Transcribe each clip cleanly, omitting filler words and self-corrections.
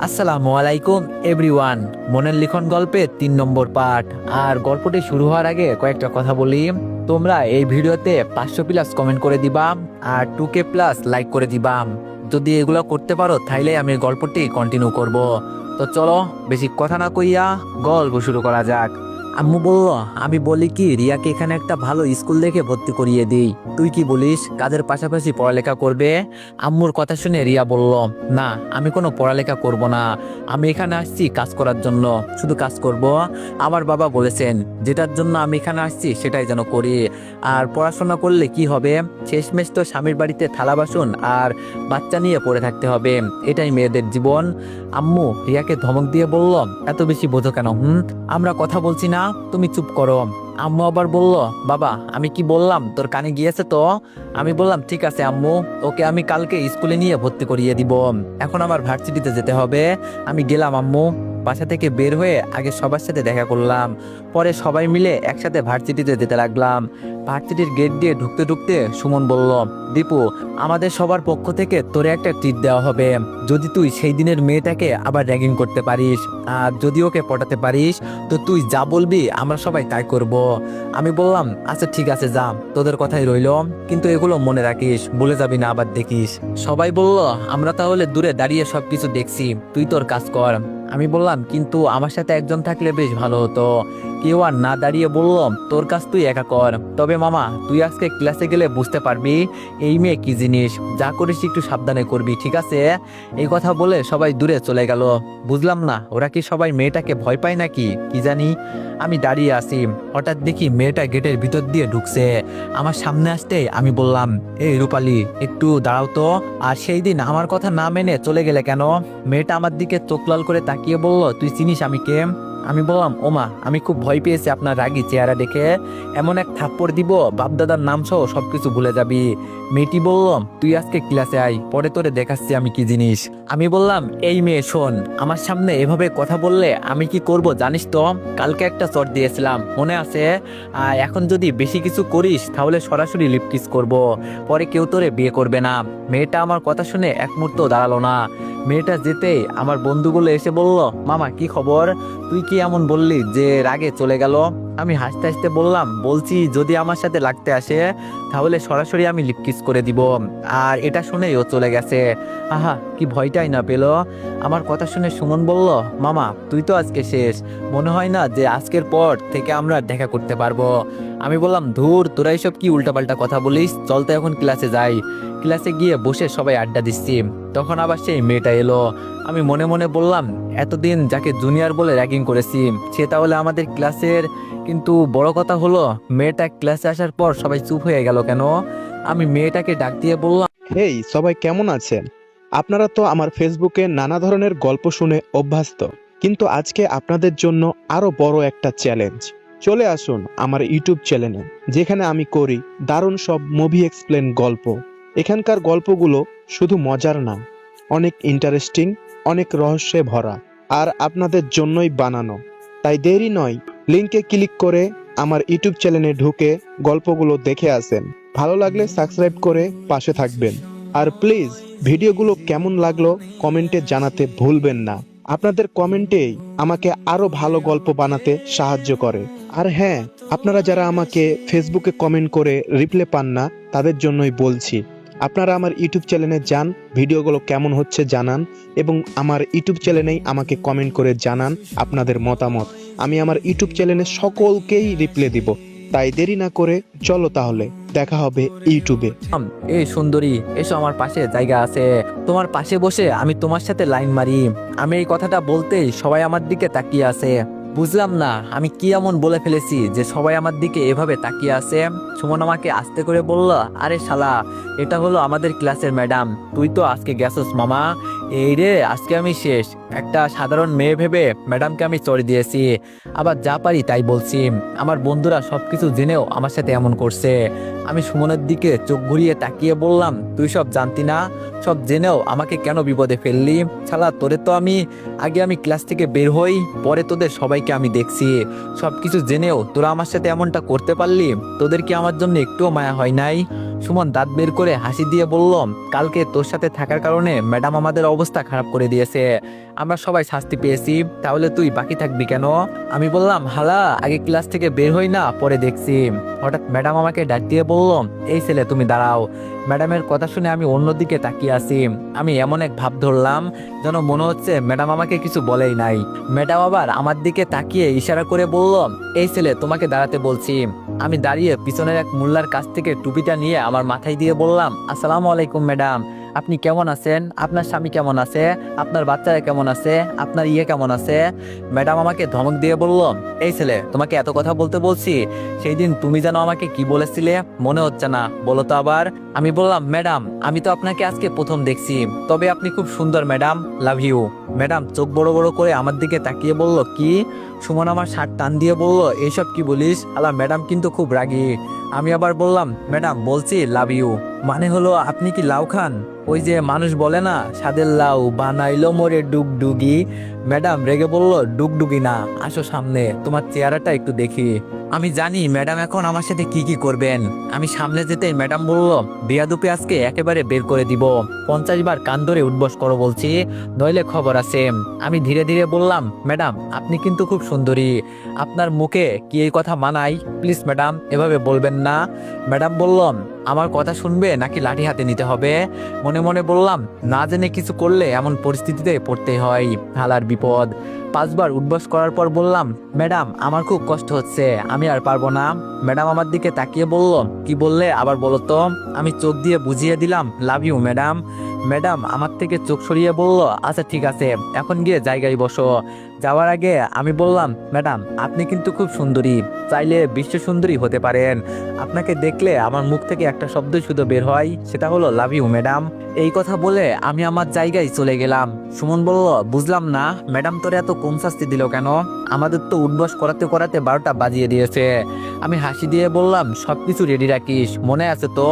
আসসালামু আলাইকুম এভরিওয়ান। মনের লিখন গল্পের 3 নম্বর পার্ট। আর গল্পটি শুরু হওয়ার আগে কয়েকটা কথা বলি। তোমরা এই ভিডিওতে 500+ কমেন্ট করে দিবা আর 2K+ লাইক করে দিবা। যদি এগুলো করতে পারো তাহলে আমি গল্পটি কন্টিনিউ করব। তো চলো বেশি কথা না কইয়া গল্প শুরু করা যাক। আম্মু বলল, আমি বলি কি রিয়াকে এখানে একটা ভালো স্কুল দেখে ভর্তি করিয়ে দিই। তুই কি বলিস, কাজের পাশাপাশি পড়ালেখা করবে? আম্মুর কথা শুনে রিয়া বলল, না আমি কোনো পড়ালেখা করব না, আমি এখানে আসছি কাজ করার জন্য, শুধু কাজ করব। আমার বাবা বলেছেন যেটার জন্য আমি এখানে আসছি সেটাই যেন করি। আর পড়াশোনা করলে কি হবে, শেষমেশ তো স্বামীর বাড়িতে থালা বাসন আর বাচ্চা নিয়ে পড়ে থাকতে হবে, এটাই মেয়েদের জীবন। আম্মু রিয়াকে ধমক দিয়ে বলল, এত বেশি বোঝো কেন? আমরা কথা বলছি না, তুমি চুপ করো। আম্মু আবার বলল, বাবা আমি কি বললাম তোর কানে গিয়েছে তো? আমি বললাম, ঠিক আছে আম্মু, ওকে আমি কালকে স্কুলে নিয়ে ভর্তি করিয়ে দিব। এখন আমার ভার্সিটিতে যেতে হবে। আমি গেলাম আম্মু। বাসা থেকে বের হয়ে আগে সবার সাথে দেখা করলাম, পরে সবাই মিলে একসাথে ভার্সিটিতে যেতে লাগলাম। ভার্সিটির গেট দিয়ে ঢুকতে ঢুকতে সুমন বলল, দীপু আমাদের সবার পক্ষ থেকে তোরে একটা ট্রিট দেওয়া হবে যদি তুই সেই দিনের মেয়েটাকে আবার র্যাগিং করতে পারিস, আর যদি ওকে পটাতে পারিস তো তুই যা বলবি আমরা সবাই তাই করব। আমি বললাম, আচ্ছা ঠিক আছে যা, তোদের কথাই রইল, কিন্তু এগুলো মনে রাখিস, ভুলে যাবি না আবার দেখিস। সবাই বলল, আমরা তাহলে দূরে দাঁড়িয়ে সবকিছু দেখছি, তুই তোর কাজ কর। আমি বললাম, কিন্তু আমার সাথে একজন থাকলে বেশ ভালো হতো। কেউ আর না দাঁড়িয়ে বলল, তোর কাজ তুই একা কর, তবে মামা তুই আজকে ক্লাসে গেলে বুঝতে পারবি এই মেয়ে কি জিনিস, যা করিস একটু সাবধানে করবি, ঠিক আছে? এই কথা বলে সবাই দূরে চলে গেল। বুঝলাম না ওরা কি সবাই মেয়েটাকে ভয় পায় নাকি কি জানি। আমি দাঁড়িয়ে আছি, হঠাৎ দেখি মেয়েটা গেটের ভিতর দিয়ে ঢুকছে। আমার সামনে আসতে আমি বললাম, এই রূপালী একটু দাঁড়াও তো। আর সেই দিন আমার কথা না মেনে চলে গেলে কেন? মেয়েটা আমার দিকে চোখ লাল করে তাকিয়ে বলল, তুই চিনিস আমি কে? আমি বললাম, ওমা আমি খুব ভয় পেয়েছি আপনার রাগী চেহারা দেখে, এমন এক থাপ্পড় দিব বাপদাদার নাম সহ সবকিছু ভুলে যাবি। মেয়েটি বলল, তুই আজকে ক্লাসে আয়, পরে তোরে দেখাচ্ছি আমি কি জিনিস। আমি বললাম, এই মেয়ে শোন, আমার সামনে এভাবে কথা বললে আমি কি করব জানিস তো? কালকে একটা চট দিয়েছিলাম মনে আছে? এখন যদি বেশি কিছু করিস তাহলে সরাসরি লিপ কিস করব, পরে কেউ তোরে বিয়ে করবে না। মেয়েটা আমার কথা শুনে এক মুহূর্ত দাঁড়ালো না। মেয়েটা যেতেই আমার বন্ধুগুলো এসে বলল, মামা কি খবর, তুই কি এমন বললি যে রাগে চলে গেল? আমি হাসতে হাসতে বললাম, বলছি যদি আমার সাথে লাগতে আসে তাহলে সরাসরি আমি লিপ কিস করে দিব। আর এটা শুনেই ও চলে গেছে। আহা কি ভয়টাই না পেল। আমার কথা শুনে সুমন বলল, মামা তুই তো আজকে শেষ, মনে হয় না যে আজকের পর থেকে আমরা দেখা করতে পারবো। আমি বললাম, ধুর তোরা এইসব কি উল্টাপাল্টা কথা বলিস, চল তো এখন ক্লাসে যাই। ক্লাসে গিয়ে বসে সবাই আড্ডা দিচ্ছি, তখন আবার সেই মেয়েটা এলো। আমি মনে মনে বললাম, এতদিন যাকে জুনিয়র বলে র্যাগিং করেছি সে তাহলে আমাদের ক্লাসের, কিন্তু বড় কথা হলো মেয়েটা ক্লাসে আসার পর সবাই চুপ হয়ে গেল কেন? আমি মেয়েটাকে ডাক দিয়ে বললাম, হেই সবাই কেমন আছেন? আপনারা তো আমার ফেসবুকে নানা ধরনের গল্প শুনে অভ্যস্ত, কিন্তু আজকে আপনাদের জন্য আরো বড় একটা চ্যালেঞ্জ। চলে আসুন আমার ইউটিউব চ্যানেলে, যেখানে আমি করি দারুণ সব মুভি এক্সপ্লেন গল্প। এখানকার গল্পগুলো শুধু মজার না, অনেক ইন্টারেস্টিং, অনেক রহস্যে ভরা, আর আপনাদের জন্যই বানানো। তাই দেরি নয়, লিংকে ক্লিক করে আমার ইউটিউব চ্যানেলে ঢুকে গল্পগুলো দেখে আসেন। ভালো লাগলে সাবস্ক্রাইব করে পাশে থাকবেন। আর প্লিজ ভিডিওগুলো কেমন লাগলো কমেন্টে জানাতে ভুলবেন না। আপনাদের কমেন্টেই আমাকে আরো ভালো গল্প বানাতে সাহায্য করে। আর হ্যাঁ, আপনারা যারা আমাকে ফেসবুকে কমেন্ট করে রিপ্লাই পান না, তাদের জন্যই বলছি, আপনারা আমার ইউটিউব চ্যানেলে যান, ভিডিওগুলো কেমন হচ্ছে জানান, এবং আমার ইউটিউব চ্যানেলেই আমাকে কমেন্ট করে জানান আপনাদের মতামত। আমি আমার ইউটিউব চ্যানেলে সকলকেই রিপ্লাই দিব। তাই দেরি না করে চলো তাহলে দেখা হবে ইউটিউবে। এই সুন্দরী এসো, আমার পাশে জায়গা আছে, তোমার পাশে বসে আমি তোমার সাথে লাইন মারি। আমি এই কথাটা বলতেই সবাই আমার দিকে তাকিয়ে আছে। বুঝলাম না আমি কি এমন বলে ফেলেছি যে সবাই আমার দিকে এভাবে তাকিয়ে আছে। সুমন আমাকে আস্তে করে বলল, আরে শালা এটা হলো আমাদের ক্লাসের ম্যাডাম, তুই তো আজকে গেছস মামা। এই রে আজকে আমি শেষ, একটা সাধারণ মেয়ে ভেবে ম্যাডামকে আমি চড় দিয়েছি, আবার যা পারি তাই বলছি। আমার বন্ধুরা সবকিছু জেনেও আমার সাথে এমন করছে। আমি সুমনের দিকে চোখ ঘুরিয়ে তাকিয়ে বললাম, তুই সব জানতি না, সব জেনেও আমাকে কেন বিপদে ফেললি? শালা তোরে তো আমি আমি ক্লাস থেকে বের হই, পরে তোদের সবাইকে আমি দেখছি, সবকিছু জেনেও তোরা আমার সাথে এমনটা করতে পারলি? তোদের কি আমার জন্য একটুও মায়া হয় নাই? সুমন দাঁত বের করে হাসি দিয়ে বলল, কালকে তোর সাথে থাকার কারণে ম্যাডাম আমাদের অবস্থা খারাপ করে দিয়েছে, আমরা সবাই শাস্তি পেয়েছি, তাহলে তুই বাকি থাকবি কেন? আমি বললাম, হালা আগে ক্লাস থেকে বের হই না, পরে দেখছি। হঠাৎ ম্যাডাম আমাকে ডাক দিয়ে বলল, এই ছেলে তুমি দাঁড়াও। ম্যাডামের কথা শুনে আমি অন্যদিকে তাকিয়ে আছি। আমি এমন এক ভাব ধরলাম যেন মনে হচ্ছে ম্যাডাম আমাকে কিছু বলেই নাই। ম্যাডাম আবার আমার দিকে তাকিয়ে ইশারা করে বলল, এই ছেলে তোমাকে দাঁড়াতে বলছি। আমি দাঁড়িয়ে পিছনের এক মোল্লার কাছ থেকে টুপিটা নিয়ে আমার মাথায় দিয়ে বললাম, আসসালামু আলাইকুম ম্যাডাম, আপনি কেমন আছেন? আপনার স্বামী কেমন আছে? আপনার বাচ্চারা কেমন আছে? আপনার ইয়ে কেমন আছে? ম্যাডাম আমাকে ধমক দিয়ে বলল, এই ছেলে তোমাকে এত কথা বলতে বলছি, সেই দিন তুমি যেন আমাকে কি বলেছিলে মনে হচ্ছে না, বলো তো আবার। আমি বললাম, ম্যাডাম আমি তো আপনাকে আজকে প্রথম দেখছি, তবে আপনি খুব সুন্দর ম্যাডাম, লাভ ইউ। ম্যাডাম চোখ বড় বড় করে আমার দিকে তাকিয়ে বলল, কি? সুমন আমার শার্ট টান দিয়ে বলল, এইসব কি বলিস? আলা ম্যাডাম কিন্তু খুব রাগী। আমি আবার বললাম, ম্যাডাম বলছি লাভ ইউ, মানে হলো আপনি কি লাউ খান? ওই যে মানুষ বলে না, স্বাদের লাউ বানাইলো মোরে ডুগডুগি। ম্যাডাম রেগে বলল, ডুগডুগি না, আসো সামনে, তোমার চেহারাটা একটু দেখি। আমি জানি ম্যাডাম এখন আমার সাথে কি কি করবেন। আমি সামনে যেতেই ম্যাডাম বলল, বেয়াদুপি আজকে একেবারে বের করে দিব, 50 বার কান ধরে উঠবস করো বলছি, নইলে খবর আছে। আমি ধীরে ধীরে বললাম, ম্যাডাম আপনি কিন্তু খুব সুন্দরী, আপনার মুখে কি এই কথা মানায়? প্লিজ ম্যাডাম এভাবে বলবেন না। ম্যাডাম বলল, আমার কথা শুনবে নাকি লাঠি হাতে নিতে হবে? মনে মনে বললাম, না জেনে কিছু করলে এমন পরিস্থিতিতে পড়তে হয়, হালার বিপদ। 5 বার উঠবস করার পর বললাম, ম্যাডাম আমার খুব কষ্ট হচ্ছে, আমি আর পারবো না। ম্যাডাম আমার দিকে তাকিয়ে বলল, কি বললে আবার বলো তো? আমি চোখ দিয়ে বুঝিয়ে দিলাম, লাভ ইউ ম্যাডাম। ম্যাডাম আমার থেকে চোখ সরিয়ে বলল, আচ্ছা ঠিক আছে, এখন গিয়ে জায়গায় বসো। যাওয়ার আগে আমি বললাম, ম্যাডাম আপনি কিন্তু খুব সুন্দরী, চাইলে বিশ্ব সুন্দরী হতে পারেন। আপনাকে দেখলে আমার মুখ থেকে একটা শব্দ শুধু বের হয়, সেটা হলো লাভ ইউ ম্যাডাম। এই কথা বলে আমি আমার জায়গায় চলে গেলাম। সুমন বলল, বুঝলাম না ম্যাডাম তোরে এত কম শাস্তি দিল কেন? আমাদের তো উঠবস করাতে করাতে 12টা বাজিয়ে দিয়েছে। আমি হাসি দিয়ে বললাম, সবকিছু রেডি রাখিস, মনে আছে তো?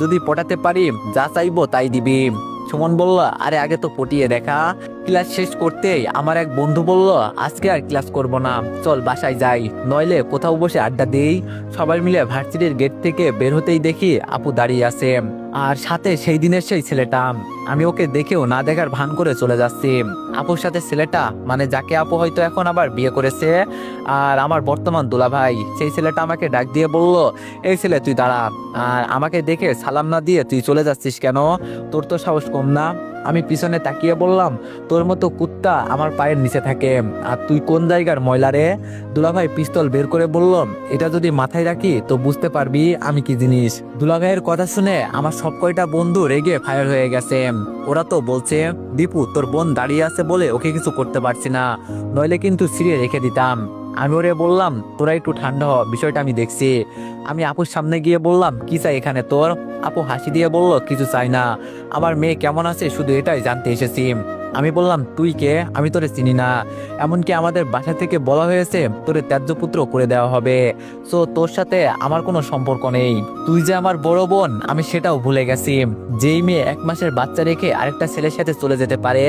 যদি পটাতে পারি যা চাইবো তাই দিবি। সুমন বলল, আরে আগে তো পটিয়ে দেখা। ক্লাস শেষ করতেই আমার এক বন্ধু বলল, আজকে আর ক্লাস করব না, চল বাসায় যাই, নইলে কোথাও বসে আড্ডা দেই। সবাই মিলে ভার্সিটির গেট থেকে বের হতেই দেখি আপু দাঁড়িয়ে আছে, আর সাথে সেই দিনের সেই ছেলেটা। আমি ওকে দেখেও না দেখার ভান করে চলে যাচ্ছি। আপুর সাথে ছেলেটা, মানে যাকে আপু হয়তো এখন আবার বিয়ে করেছে, আর আমার বর্তমান দুলাভাই, সেই ছেলেটা আমাকে ডাক দিয়ে বলল, এই ছেলে তুই দাঁড়া, আর আমাকে দেখে সালাম না দিয়ে তুই চলে যাচ্ছিস কেন? তোর তো সাহস কম না? আমি পিছনে তাকিয়ে বললাম, তোর মতো কুত্তা আমার পায়ের নিচে থাকে, আর তুই কোন জায়গার ময়লা রে? দুলাভাই পিস্তল বের করে বলল, এটা যদি মাথায় রাখি তো বুঝতে পারবি আমি কি জিনিস। দুলাভাইয়ের কথা শুনে আমার সব কয়টা বন্ধু রেগে ফায়ার হয়ে গেছে। ওরা তো বলছে, দীপু তোর বোন দাঁড়িয়ে আছে বলে ওকে কিছু করতে পারছি না, নইলে কিন্তু ছিঁড়ে রেখে দিতাম। আমি ওরে বললাম, তোরা একটু ঠান্ডা হ, বিষয়টা আমি দেখছি। আমি আপুর সামনে গিয়ে বললাম, কি চাই এখানে তোর? আপু হাসি দিয়ে বলল, কিছু চাই না, আমার মেয়ে কেমন আছে শুধু এটাই জানতে এসেছি। আমি বললাম, তুই কে? আমি তোরে চিনি না, এমনকি আমাদের বাসা থেকে বলা হয়েছে তোরে ত্যায্যপুত্র করে দেওয়া হবে, সো তোর সাথে আমার কোনো সম্পর্ক নেই। তুই যে আমার বড় বোন আমি সেটাও ভুলে গেছি। যেই মেয়ে 1 মাসের বাচ্চা রেখে আরেকটা ছেলের সাথে চলে যেতে পারে,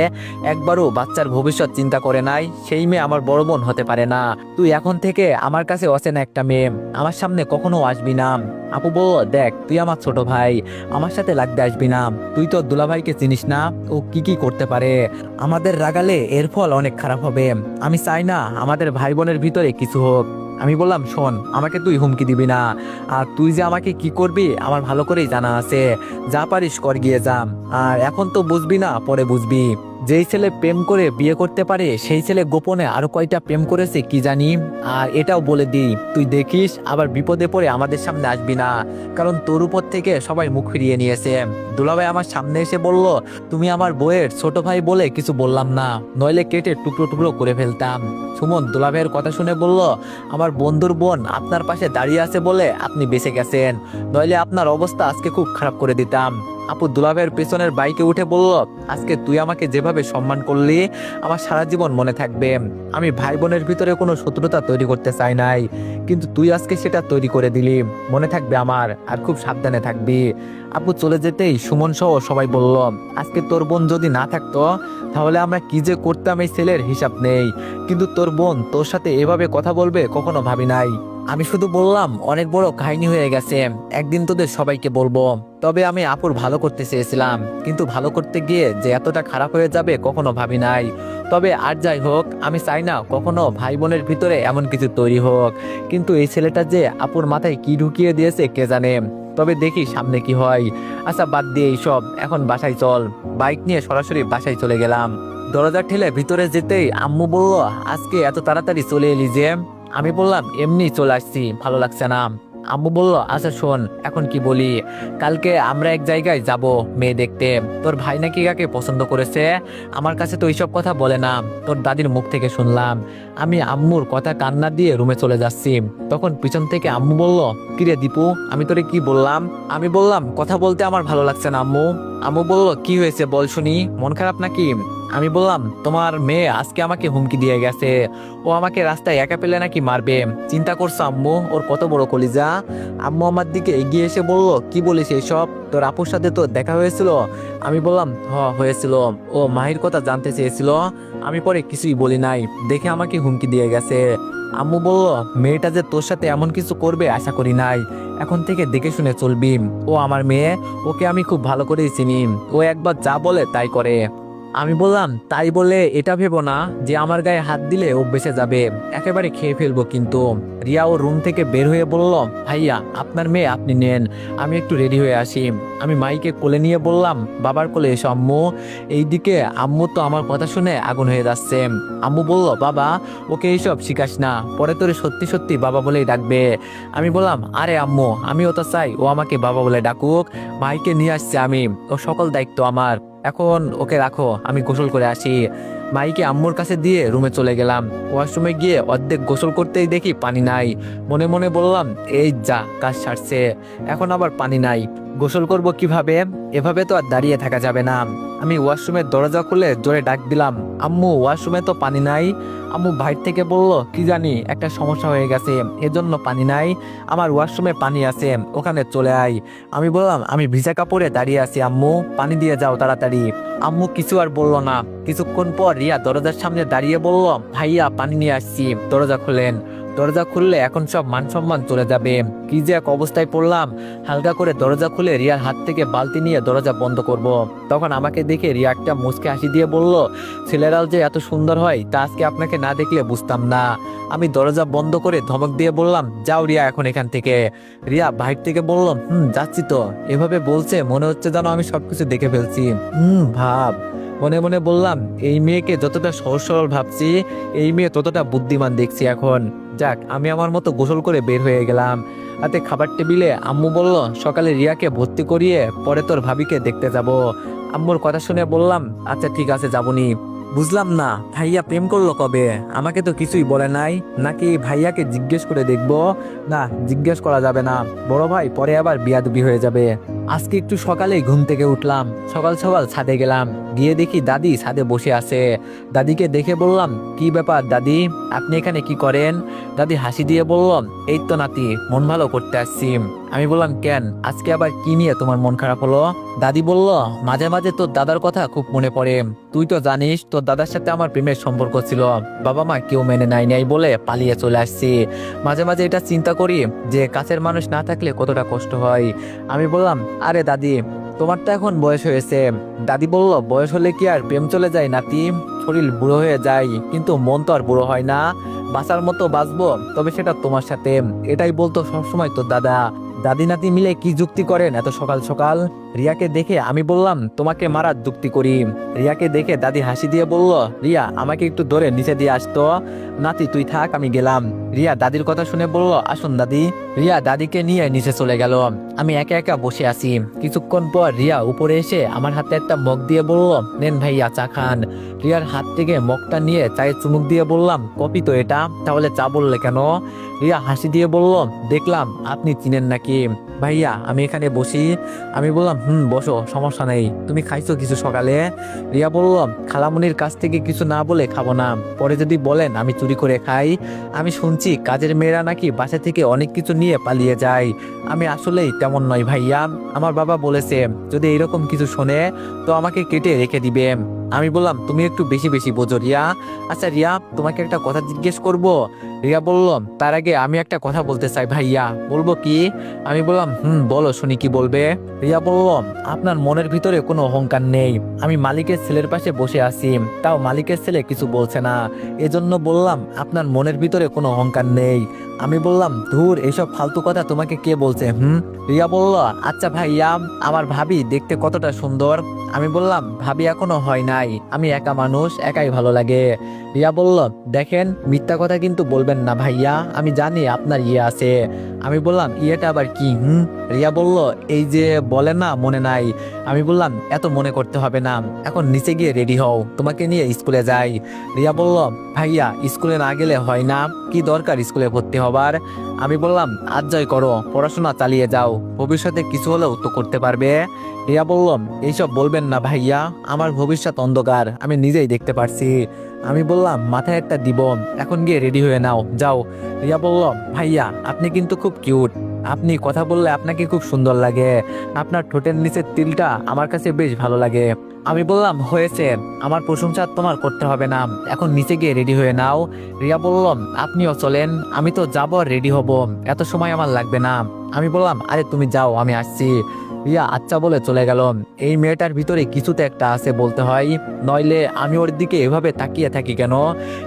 একবারও বাচ্চার ভবিষ্যৎ চিন্তা করে নাই, সেই মেয়ে আমার বড় বোন হতে পারে না। তুই এখন থেকে আমার কাছে অচেনা একটা মেয়ে, আমার সামনে কখনো আসবি না। আপু বলল, দেখ তুই আমার ছোট ভাই, আমার সাথে লাগতে আসবি না, তুই তো দুলাভাইকে চিনিস না, ও কি কি করতে পারে। আমাদের রাগালে এর ফল অনেক খারাপ হবে, আমি চাই না আমাদের ভাই বোনের ভিতরে কিছু হোক। আমি বললাম, শোন আমাকে তুই হুমকি দিবি না, আর তুই যে আমাকে কি করবি আমার ভালো করেই জানা আছে, যা পারিস কর গিয়ে যা, আর এখন তো বুঝবি না পরে বুঝবি। যেই ছেলে প্রেম করে বিয়ে করতে পারে সেই ছেলে গোপনে আরো কয়টা প্রেম করেছে কি জানি। আর এটাও বলে দিই, তুই দেখিস আবার বিপদে পড়ে আমাদের সামনে আসবি না, কারণ তোর উপর থেকে সবাই মুখ ফিরিয়ে নিয়েছে। দুলাভাই আমার সামনে এসে বলল, তুমি আমার বউয়ের ছোট ভাই বলে কিছু বললাম না, নইলে কেটে টুকরো টুকরো করে ফেলতাম। সুমন দুলাভাইয়ের কথা শুনে বলল, আমার বন্ধুর বোন আপনার পাশে দাঁড়িয়ে আছে বলে আপনি বেঁচে গেছেন, নইলে আপনার অবস্থা আজকে খুব খারাপ করে দিতাম। আপু দুলাভাইয়ের পেছনের বাইকে উঠে বলল, আজকে তুই আমাকে যেভাবে সম্মান করলি আমার সারা জীবন মনে থাকবে। আমি ভাই বোনের ভিতরে কোনো শত্রুতা তৈরি করতে চাই নাই, কিন্তু তুই আজকে সেটা তৈরি করে দিলি, মনে থাকবে আমার, আর খুব সাবধানে থাকবি। আপু চলে যেতেই সুমন সহ সবাই বলল, আজকে তোর বোন যদি না থাকতো তাহলে আমরা কি যে করতাম এই ছেলের হিসাব নেই, কিন্তু তোর বোন তোর সাথে এভাবে কথা বলবে কখনো ভাবি নাই। আমি শুধু বললাম অনেক বড় কাহিনী হয়ে গেছে, একদিন তোদের সবাইকে বলবো। তবে আমি আপুর ভালো করতে চেয়েছিলাম, কিন্তু ভালো করতে গিয়ে যে এতটা খারাপ হয়ে যাবে কখনো ভাবি নাই। তবে আর যাই হোক, আমি চাই না কখনো ভাই বোনের ভিতরে এমন কিছু তৈরি হোক। কিন্তু এই ছেলেটা যে আপুর মাথায় কি ঢুকিয়ে দিয়েছে কে জানে। তবে দেখি সামনে কি হয়। আচ্ছা বাদ দিয়ে এইসব, এখন বাসায় চল। বাইক নিয়ে সরাসরি বাসায় চলে গেলাম। দরজা ঠেলে ভিতরে যেতেই আম্মু বলল, আজকে এত তাড়াতাড়ি চলে এলি যে? আমি বললাম এমনি চলে আসছি, ভালো লাগছে না। আম্মু বলল, আচ্ছা শোন, এখন কি বলি, কালকে আমরা এক জায়গায় যাব মেয়ে দেখতে। তোর ভাই নাকি কাকে পছন্দ করেছে। আমার কাছে তো এইসব কথা বলে না, তোর দাদির মুখ থেকে শুনলাম। আমি আম্মুর কথা কান্না দিয়ে রুমে চলে যাচ্ছি, তখন পিছন থেকে আম্মু বলল, কিরে দীপু, আমি তোরে কি বললাম? আমি বললাম কথা বলতে আমার ভালো লাগছে না আম্মু। আম্মু বলল, কি হয়েছে বল শুনি, মন খারাপ নাকি? আমি বললাম, তোমার মেয়ে আজকে আমাকে হুমকি দিয়ে গেছে, ও আমাকে রাস্তায় একা পেলে নাকি মারবে। চিন্তা করছো আম্মু, ওর কত বড় কলিজা। আম্মু আমার দিকে এগিয়ে এসে বলল, কি বলিস এইসব, তোর আপুর সাথে তো দেখা হয়েছিল? আমি বললাম, হয়েছিল, ও মাহির কথা জানতে চেয়েছিল। আমি পরে কিছুই বলি নাই, দেখে আমাকে হুমকি দিয়ে গেছে। আম্মু বলল, মেয়েটা যে তোর সাথে এমন কিছু করবে আশা করি নাই, এখন থেকে দেখে শুনে চলবি। ও আমার মেয়ে, ওকে আমি খুব ভালো করেই চিনি, ও একবার যা বলে তাই করে। আমি বললাম, তাই বলে এটা ভেবো না যে আমার গায়ে হাত দিলে ও বেঁচে যাবে, একেবারে খেয়ে ফেলবো কিন্তু। রিয়া ও রুম থেকে বের হয়ে বলল, ভাইয়া আপনার মেয়ে আপনি নেন, আমি একটু রেডি হয়ে আসি। আমি মাইকে কোলে নিয়ে বললাম, বাবার কোলে এসো আম্মু। এইদিকে আম্মু তো আমার কথা শুনে আগুন হয়ে যাচ্ছে। আম্মু বলল, বাবা ওকে এইসব শিখাস না, পরে তোরে সত্যি সত্যি বাবা বলেই ডাকবে। আমি বললাম, আরে আম্মু, আমিও তো চাই ও আমাকে বাবা বলে ডাকুক। মাইকে নিয়ে আসছে আমি, ও সকল দায়িত্ব আমার। এখন ওকে রাখো, আমি গোসল করে আসি। মাইকে আম্মুর কাছে দিয়ে রুমে চলে গেলাম। ওয়াশরুমে গিয়ে অর্ধেক গোসল করতেই দেখি পানি নাই। মনে মনে বললাম, এই যা কাজ সারছে, এখন আবার পানি নাই, গোসল করব কিভাবে? এভাবে তো আর দাঁড়িয়ে থাকা যাবে না। আমি ওয়াশরুমের দরজা খুলে জোরে ডাক দিলাম, আম্মু ওয়াশরুমে তো পানি নাই। আম্মু বাইরে থেকে বলল, কি জানি একটা সমস্যা হয়ে গেছে, এজন্য পানি নাই। আমার ওয়াশরুমে পানি আছে, ওখানে চলে আয়। আমি বললাম, আমি ভিজা কাপড়ে দাঁড়িয়ে আছি আম্মু, পানি দিয়ে যাও তাড়াতাড়ি। আম্মু কিছু আর বললো না। কিছুক্ষণ পর রিয়া দরজার সামনে দাঁড়িয়ে বলল, ভাইয়া পানি নিয়ে আসছি, দরজা খুলেন। দরজা খুললে এখন সব মান সম্মান চলে যাবে। কি যে এক অবস্থায় পড়লাম। হালকা করে দরজা খুলে রিয়ার হাত থেকে বালতি নিয়ে দরজা বন্ধ করব। তখন আমাকে দেখে রিয়া একটা মুচকে হাসি দিয়ে বলল, ছেলেরাও যে এত সুন্দর হয় তা আজকে আপনাকে না দেখলে বুঝতাম না। আমি দরজা বন্ধ করে ধমক দিয়ে বললাম, যাও রিয়া এখন এখান থেকে। রিয়া বাইরে থেকে বলল, যাচ্ছি তো। এভাবে বলছে মনে হচ্ছে যেন আমি সবকিছু দেখে ফেলছি। ভাব। মনে মনে বললাম, এই মেয়েকে যতটা সহজ সরল ভাবছি, এই মেয়ে ততটা বুদ্ধিমান দেখছি এখন। যাক, আমি আমার মতো গোসল করে বের হয়ে গেলাম। রাতে খাবার টেবিলে আম্মু বলল, সকালে রিয়াকে ভর্তি করিয়ে পরে তোর ভাবিকে দেখতে যাব। আম্মুর কথা শুনে বললাম, আচ্ছা ঠিক আছে যাবনি। বুঝলাম না, ভাইয়া প্রেম করলো কবে? আমাকে তো কিছুই বলে নাই। নাকি ভাইয়াকে জিজ্ঞেস করে দেখবো? না, জিজ্ঞেস করা যাবে না, বড় ভাই পরে আবার বিয়াদবি হয়ে যাবে। আজকে একটু সকালেই ঘুম থেকে উঠলাম, সকাল সকাল ছাদে গেলাম, গিয়ে দেখি দাদি ছাদে বসে আছে। দাদিকে দেখে বললাম, কি ব্যাপার দাদি, আপনি এখানে কি করেন? দাদি হাসি দিয়ে বলল, এই তো নাতি, মন ভালো করতে আসছি। আমি বললাম, কেন, আজকে আবার কি নিয়ে তোমার মন খারাপ হলো? দাদি বলল, মাঝে মাঝে তোর দাদার কথা খুব মনে পড়ে। তুই তো জানিস তোর দাদার সাথে আমার প্রেমের সম্পর্ক ছিল, বাবা মা কেউ মেনে নাই বলে পালিয়ে চলে আসছি। মাঝে মাঝে এটা চিন্তা করি যে কাছের মানুষ না থাকলে কতটা কষ্ট হয়। আমি বললাম, আরে দাদি, তোমার তো এখন বয়স হয়েছে। দাদি বলল, বয়স হলে কি আর প্রেম চলে যায় নাতি? শরীর বুড়ো হয়ে যায়, কিন্তু মন তো আর বুড়ো হয় না। বাঁচার মতো বাঁচবো, তবে সেটা তোমার সাথে। এটাই বলতো সবসময় তোর দাদা। দাদি নাতি মিলে কি যুক্তি করেন এত সকাল সকাল? রিয়াকে দেখে আমি বললাম, তোমাকে মারার যুক্তি করি। রিয়াকে দেখে দাদি হাসি দিয়ে বলল, রিয়া আমাকে একটু ধরে নিচে দিয়ে আসতো। নাতি তুই থাক, আমি গেলাম। রিয়া দাদির কথা শুনে বলল, আসুন দাদি। রিয়া দাদিকে নিয়ে নিচে চলে গেল। আমি একা একা বসে আছি। কিছুক্ষণ পর রিয়া উপরে এসে আমার হাতে একটা মগ দিয়ে বলল, নেন ভাইয়া চা খান। রিয়ার হাত থেকে মগটা নিয়ে চায়ের চুমুক দিয়ে বললাম, কপি তো এটা, তাহলে চা বললে কেন? রিয়া হাসি দিয়ে বলল, দেখলাম আপনি চিনেন নাকি। ভাইয়া আমি এখানে বসি। আমি বললাম, বসো, সমস্যা নেই। তুমি খাইছো কিছু সকালে? রিয়া বলল, খালামুনির কাছ থেকে কিছু না বলে খাবো না, পরে যদি বলেন আমি চুরি করে খাই। আমি শুনছি কাজের মেয়েরা নাকি বাসা থেকে অনেক কিছু নিয়ে পালিয়ে যায়। আমি আসলেই তেমন নয় ভাইয়া, আমার বাবা বলেছে যদি এরকম কিছু শোনে তো আমাকে কেটে রেখে দিবে। আমি বললাম, তুমি একটু বেশি বেশি বোঝো রিয়া। আচ্ছা রিয়া, তোমাকে একটা কথা জিজ্ঞেস করব। রিয়া বলল, তার আগে আমি একটা কথা বলতে চাই ভাইয়া। বলবো কি? আমি বললাম, বলো শুনি কি বলবে। রিয়া বলল, আপনার মনের ভিতরে কোনো অহংকার নেই। আমি মালিকের ছেলের পাশে বসে আছি, তাও মালিকের ছেলে কিছু বলছে না। এজন্য বললাম আপনার মনের ভিতরে কোনো অহংকার নেই। আমি বললাম, ধুর, এসব ফালতু কথা তোমাকে কে বলছে? রিয়া বলল, আচ্ছা ভাইয়া, আমার ভাবি দেখতে কতটা সুন্দর? আমি বললাম, ভাবি এখনো হয় নাই, আমি একা মানুষ, একাই ভালো লাগে। রিয়া বলল, দেখেন, মিথ্যা কথা কিন্তু বলবেন না ভাইয়া, আমি জানি আপনার ইয়ে আছে। আমি বললাম, ইয়েটা আবার কি? রিয়া বলল, এই যে বলে না মনে নাই। আমি বললাম, এত মনে করতে হবে না, এখন নিচে গিয়ে রেডি হও, তোমাকে নিয়ে স্কুলে যাই। রিয়া বলল, ভাইয়া স্কুলে না গেলে হয় না? কি দরকার স্কুলে ভর্তি হবার? আমি বললাম, আজ জয় করো, পড়াশোনা চালিয়ে যাও, ভবিষ্যতে কিছু হলেও তো করতে পারবে। রিয়া বলল, এইসব বলবেন না ভাইয়া, আমার ভবিষ্যৎ অন্ধকার, আমি নিজেই দেখতে পারছি। আমি বললাম, মাথায় একটা দিব, এখন গিয়ে রেডি হয়ে নাও, যাও। রিয়া বলল, ভাইয়া আপনি কিন্তু খুব কিউট, আপনি কথা বললে আপনাকে খুব সুন্দর লাগে, আপনার ঠোঁটের নিচের তিলটা আমার কাছে বেশ ভালো লাগে। আমি বললাম, হয়েছে, আমার প্রশংসা তোমার করতে হবে না, এখন নিচে গিয়ে রেডি হয়ে নাও। রিয়া বলল, আপনিও চলেন, আমি তো যাবো আর রেডি হব, এত সময় আমার লাগবে না। আমি বললাম, আরে তুমি যাও, আমি আসছি। রিয়া আচ্ছা বলে চলে গেল। এই মেয়েটার ভিতরে কিছুতে একটা আছে বলতে হয়, নইলে আমি ওর দিকে এভাবে তাকিয়ে থাকি কেন?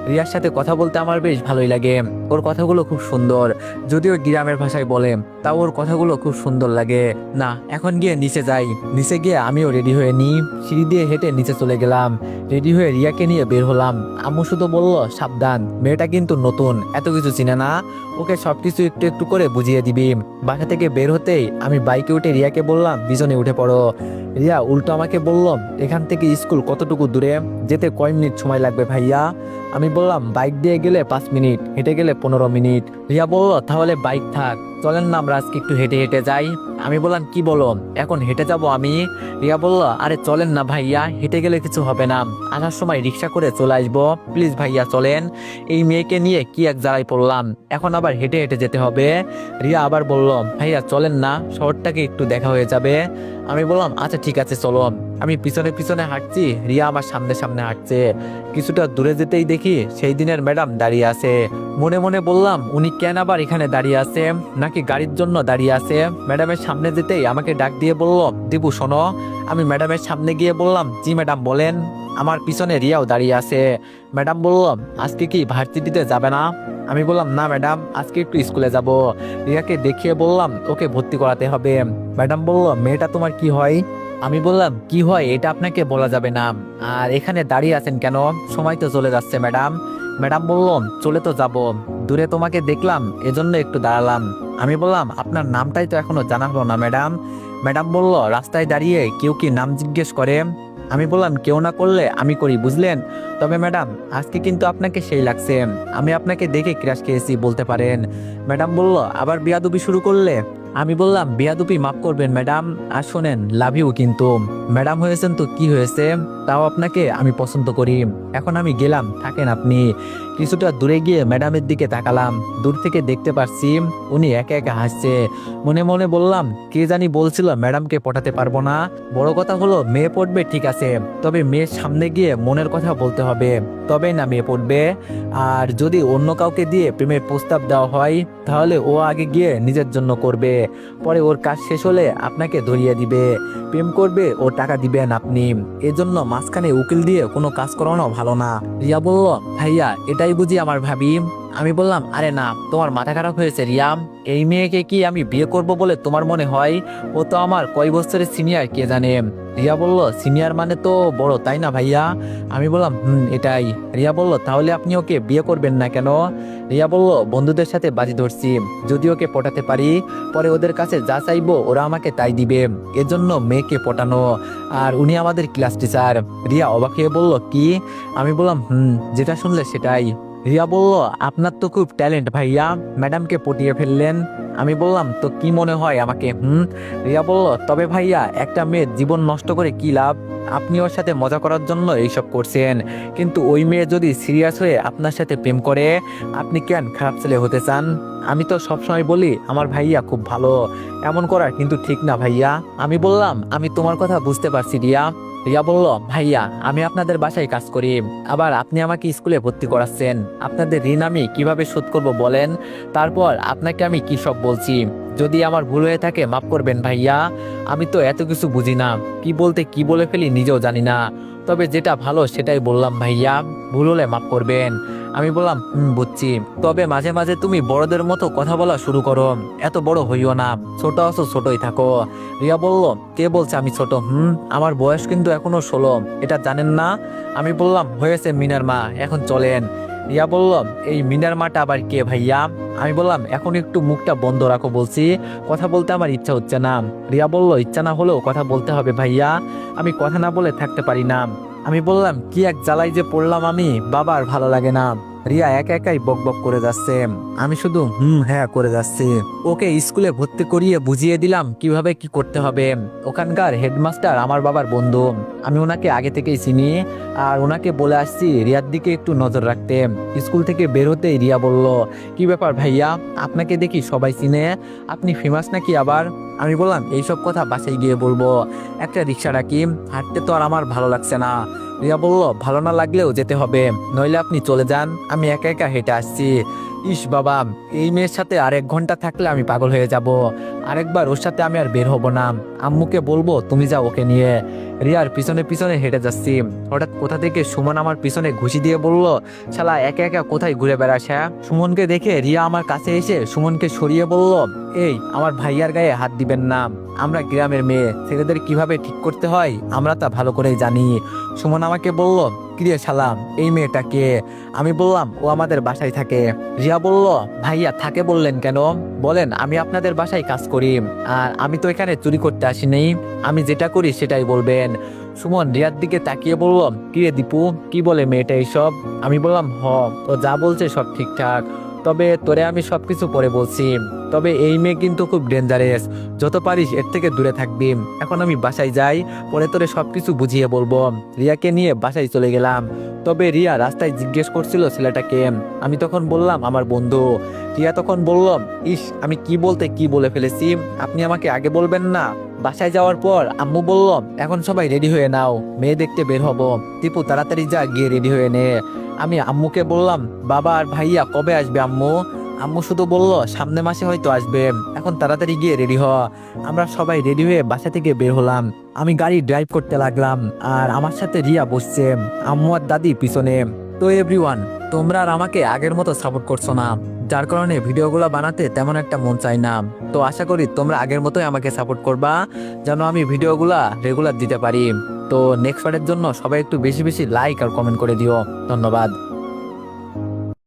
রিয়ার সাথে কথা বলতে আমার বেশ ভালোই লাগে, ওর কথাগুলো খুব সুন্দর, যদিও গ্রামের ভাষায় বলে, তাও ওর কথাগুলো খুব সুন্দর লাগে। না, এখন গিয়ে নিচে যাই। নিচে গিয়ে আমিও রেডি হয়ে নিই, সিঁড়ি দিয়ে হেঁটে নিচে চলে গেলাম। রেডি হয়ে রিয়াকে নিয়ে বের হলাম। আম্মু শুধু বলল, সাবধান, মেয়েটা কিন্তু নতুন, এত কিছু চিনে না, ওকে সবকিছু একটু একটু করে বুঝিয়ে দিবি। বাসা থেকে বের হতেই আমি বাইকে উঠে রিয়াকে বললাম, পিছনে উঠে পড়ো। রিয়া উল্টো আমাকে বলল, এখান থেকে স্কুল কতটুকু দূরে, যেতে কয় মিনিট সময় লাগবে ভাইয়া? আমি বললাম, বাইক দিয়ে গেলে 5 মিনিট, হেঁটে গেলে 15 মিনিট। রিয়া বলল, তাহলে বাইক থাক, চলেন না আমরা আজকে একটু হেঁটে হেঁটে যাই। আমি বললাম, কি বলো, এখন হেঁটে যাব আমি? রিয়া বলল, আরে চলেন না ভাইয়া, হেঁটে গেলে কিছু হবে না, আসার সময় রিক্সা করে চলে আসবো, প্লিজ ভাইয়া চলেন। এই মেয়েকে নিয়ে কি এক জ্বালায় পড়লাম, এখন আবার হেঁটে হেঁটে যেতে হবে। রিয়া আবার বলল, ভাইয়া চলেন না, শহরটাকে একটু দেখা হয়ে যাবে। আমি বললাম, আচ্ছা ঠিক আছে চলো। আমি পিছনে পিছনে হাঁটছি, রিয়া আমার সামনে সামনে হাঁটছে। কিছুটা দূরে যেতেই দেখি সেই দিনের ম্যাডাম দাঁড়িয়ে আছে। মনে মনে বললাম, উনি কেন আবার এখানে দাঁড়িয়ে আছে, নাকি গাড়ির জন্য দাঁড়িয়ে আছে? ম্যাডামের সামনে যেতেই আমাকে ডাক দিয়ে বলল, দিবু শোনো। আমি ম্যাডামের সামনে গিয়ে বললাম, জি ম্যাডাম বলেন। আমার পিছনে রিয়াও দাঁড়িয়ে আছে। ম্যাডাম বলল, আজকে কি ভার্সিটিতে যাবে না? আমি বললাম, না ম্যাডাম, আজকে একটু স্কুলে যাব। রিয়াকে দেখিয়ে বললাম, ওকে ভর্তি করাতে হবে। ম্যাডাম বলল, মেয়েটা তোমার কি হয়? আমি বললাম, কি হয় এটা আপনাকে বলা যাবে না। আর এখানে দাঁড়িয়ে আছেন কেন? সময় তো চলে যাচ্ছে ম্যাডাম। ম্যাডাম বলল, চলে তো যাব, দূরে তোমাকে দেখলাম এজন্য একটু দাঁড়ালাম। আমি বললাম, আপনার নামটাই তো এখনো জানা হলো না ম্যাডাম। ম্যাডাম বলল, রাস্তায় দাঁড়িয়ে কেউ কি নাম জিজ্ঞেস করে? আমি বললাম, কেউ না করলে আমি করি, বুঝলেন? তবে ম্যাডাম, আজকে কিন্তু আপনাকে সেই লাগছে, আমি আপনাকে দেখে ক্রাশ খেয়েছি বলতে পারেন। ম্যাডাম বলল, আবার বিয়াদবি শুরু করলে? আমি বললাম, বিয়াদবি মাফ করবেন ম্যাডাম, আর শোনেন, লাভ ইউ কিন্তু। ম্যাডাম হয়েছেন তো কি হয়েছে, তাও আপনাকে আমি পছন্দ করি। এখন আমি গেলাম, থাকেন আপনি। কিছুটা দূরে গিয়ে ম্যাডামের দিকে তাকালাম, দূর থেকে দেখতে পাচ্ছি উনি একা একা হাসছে। মনে মনে বললাম, কে জানি বলছিল ম্যাডামকে পটাতে পারবো না। বড় কথা হলো মেয়ে পড়বে ঠিক আছে, তবে মেয়ের সামনে গিয়ে মনের কথা বলতে হবে, তবেই না মেয়ে পড়বে। আর যদি অন্য কাউকে দিয়ে প্রেমের প্রস্তাব দেওয়া হয়, তাহলে ও আগে গিয়ে নিজের জন্য করবে, পরে ওর কাজ শেষ হলে আপনাকে ধরিয়ে দিবে, প্রেম করবে, ও টাকা দিবেন আপনি। এজন্য মাঝখানে উকিল দিয়ে কোনো কাজ করানো ভালো না। রিয়া বলল, ভাইয়া এটাই বুঝি আমার ভাবি? আমি বললাম, আরে না, তোমার মাথা খারাপ হয়েছে রিয়া, এই মেয়েকে কি আমি বিয়ে করব বলে তোমার মনে হয়? ও তো আমার কয় বছরের সিনিয়র কে জানে। রিয়া বলল, সিনিয়র মানে তো বড়, তাই না ভাইয়া? আমি বললাম, এটাই। রিয়া বলল, তাহলে আপনি ওকে বিয়ে করবেন না কেন? রিয়া বলল, বন্ধুদের সাথে বাজি ধরছি, যদি ওকে পটাতে পারি, পরে ওদের কাছে যা চাইবো ওরা আমাকে তাই দিবে, এজন্য মেয়েকে পটানো। আর উনি আমাদের ক্লাস টিচার। রিয়া অবাক হয়ে বলল, কি? আমি বললাম, যেটা শুনলে সেটাই। রিয়া বলল, আপনার তো খুব ট্যালেন্ট ভাইয়া, ম্যাডামকে পটিয়ে ফেললেন। আমি বললাম, তো কি মনে হয় আমাকে? রিয়া বলল, তবে ভাইয়া একটা মেয়ের জীবন নষ্ট করে কি লাভ? আপনি ওর সাথে মজা করার জন্য এইসব করছেন, কিন্তু ওই মেয়ে যদি সিরিয়াস হয়ে আপনার সাথে প্রেম করে, আপনি কেন খারাপ ছেলে হতে চান? আমি তো সবসময় বলি আমার ভাইয়া খুব ভালো, এমন করা কিন্তু ঠিক না ভাইয়া। আমি বললাম, আমি তোমার কথা বুঝতে পারছি রিয়া। রিয়া বলল, ভাইয়া আমি আপনাদের বাসায় কাজ করি, আবার আপনি আমাকে স্কুলে ভর্তি করাচ্ছেন, আপনাদের ঋণ আমি কিভাবে শোধ করব বলেন, তারপর আপনাকে আমি কি সব বলছি। যদি আমার ভুল হয়ে থাকে মাফ করবেন ভাইয়া, আমি তো এত কিছু বুঝি না, কি বলতে কি বলে ফেলি নিজেও জানি না, তবে যেটা ভালো সেটাই বললাম ভাইয়া, ভুল হলে মাফ করবেন। আমি বললাম, বুঝছি, তবে মাঝে মাঝে তুমি বড়দের মতো কথা বলা শুরু করো, এত বড় হইও না, ছোট আছো ছোটই থাকো। রিয়া বলল, কে বলছে আমি ছোট? আমার বয়স কিন্তু এখনো 16, এটা জানেন না? আমি বললাম, হয়েছে মিনার মা, এখন চলেন। রিয়া বলল, এই মিনার মাটা আবার কে ভাইয়া? আমি বললাম, এখন একটু মুখটা বন্ধ রাখো বলছি, কথা বলতে আমার ইচ্ছা হচ্ছে না। রিয়া বলল, ইচ্ছা না হলেও কথা বলতে হবে ভাইয়া, আমি কথা না বলে থাকতে পারি না। আমি বললাম, কি এক জ্বালাই যে পড়লাম আমি, বাবার ভালো লাগে না। রিয়া একা একাই বক বক করে যাচ্ছে, আমি শুধু হ্যাঁ করে যাচ্ছি। ওকে স্কুলে ভর্তি করিয়ে বুঝিয়ে দিলাম কিভাবে কি করতে হবে। ওখানকার হেডমাস্টার আমার বাবার বন্ধু, আমি ওনাকে আগে থেকেই চিনি, আর ওনাকে বলে আসছি রিয়ার দিকে একটু নজর রাখতে। স্কুল থেকে বের হতেই রিয়া বলল, কি ব্যাপার ভাইয়া, আপনাকে দেখি সবাই চিনে, আপনি ফেমাস নাকি আবার? আমি বললাম, এইসব কথা বাসায় গিয়ে বলবো, একটা রিক্সা ডাকি, হাঁটতে তো আর আমার ভালো লাগছে না। রিয়া বলল, ভালো না লাগলেও যেতে হবে, নইলে আপনি চলে যান, আমি একা একা হেঁটে আসছি। ইস বাবা, এই মেয়ের সাথে আর 1 ঘন্টা থাকলে আমি পাগল হয়ে যাব, আরেকবার ওর সাথে আমি আর বের হব না, আম্মুকে বলবো তুমি যাও ওকে নিয়ে। রিয়ার পিছনে পিছনে হেঁটে যাচ্ছি, হঠাৎ কোথা থেকে সুমন আমার পিছনে ঘুষি দিয়ে বলল, শালা একা একা কোথায় ঘুরে বেড়াস হ্যাঁ? সুমনকে দেখে রিয়া আমার কাছে এসে সুমনকে সরিয়ে বলল, এই আমার ভাইয়ার গায়ে হাত দিবেন না, আমরা গ্রামের মেয়ে, ছেলেদের কিভাবে ঠিক করতে হয় আমরা তা ভালো করেই জানি। সুমন আমাকে বলল, কিরে শালা, এই মেয়েটাকে? আমি বললাম, ও আমাদের বাসায় থাকে। রিয়া বলল, ভাইয়া থাকে বললেন কেন? বলেন আমি আপনাদের বাসায় কাজ করি, আর আমি তো এখানে চুরি করতে আসিনি, আমি যেটা করি সেটাই বলবেন। সুমন রিয়ার দিকে তাকিয়ে বলল, কিরে দীপু, কি বলে মেয়েটা এইসব? আমি বললাম, তো যা বলছে সব ঠিকঠাক, তবে তোরে আমি সবকিছু পরে বলছি, তবে এই মেয়ে কিন্তু খুব ডেঞ্জারাস, যত পারিস এর থেকে দূরে থাকবি। এখন আমি বাসায় যাই, পরে তোরে সবকিছু বুঝিয়ে বলবো। রিয়াকে নিয়ে বাসায় চলে গেলাম, তবে রিয়া রাস্তায় জিজ্ঞেস করছিল ছেলেটাকে, আমি তখন বললাম আমার বন্ধু। রিয়া তখন বলল, ইস আমি কি বলতে কি বলে ফেলেছি, আপনি আমাকে আগে বলবেন না। বাসায় যাওয়ার পর আম্মু বলল, এখন সবাই রেডি হয়ে নাও, মেয়ে দেখতে বের হব। টিপু তাড়াতাড়ি যা, গিয়ে রেডি হয়ে নে। আমি আম্মুকে বললাম, বাবা আর ভাইয়া কবে আসবে আম্মু? আম্মু শুধু বলল, সামনে মাসে হয়তো আসবে, এখন তাড়াতাড়ি গিয়ে রেডি হ। আমরা সবাই রেডি হয়ে বাসা থেকে বের হলাম, আমি গাড়ি ড্রাইভ করতে লাগলাম, আর আমার সাথে রিয়া বসছে, আম্মু আর দাদি পিছনে। তো এভরিওয়ান, তোমরা আর আমাকে আগের মতো সাপোর্ট করছো না, যার কারণে ভিডিওগুলো বানাতে তেমন একটা মন চায় না। তো আশা করি তোমরা আগের মতোই আমাকে সাপোর্ট করবা, যেন আমি ভিডিওগুলা রেগুলার দিতে পারি। তো নেক্সট পার্টের জন্য সবাই একটু বেশি বেশি লাইক আর কমেন্ট করে দিও। ধন্যবাদ।